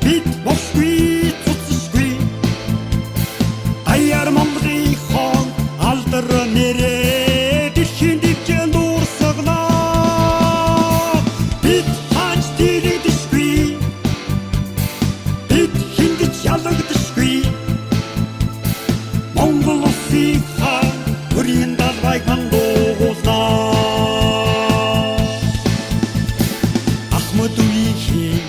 бид мосгүй цуцсгүй аяар Монголын хон алдар нэрээ дэлхийн дэвжээнд уурсаглаа бид хаач дэрэгдэшгүй бид хиндэж ялагдашгүй Монгол улсын хаан өрийн далайг мандуулнаа Ахмадуугийн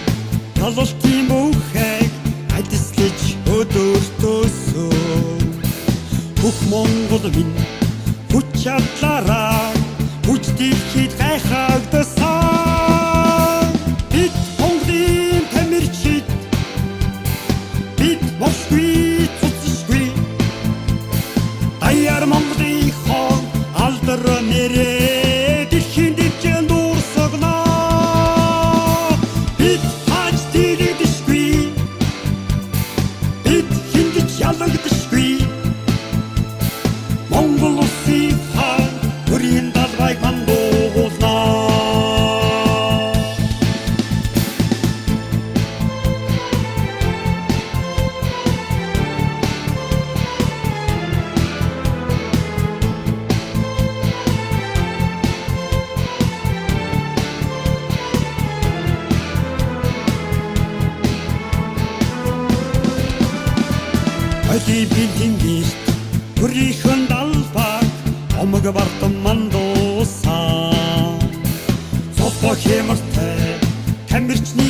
талалтын бүхээг адислаж өдөртөөсөө бүх Монгол минь хүч чадлаараа хүч дэлхийд гайхагдсан бид Монголын тамирчид бид мосгүй цуцсгүй аяар Монголын хон алдар нэрээ дэлхийн дэвжээнд уурсаглаа бид хаач дэрэгдэшгүй бид хиндэж ялагдашгүй Монгол улсын хаан өрийн далайг мандуулнаа Одибилин гist өрийнхэн далбаг омог бартан мандуусан Цолбоо хэмэртэй тамирчны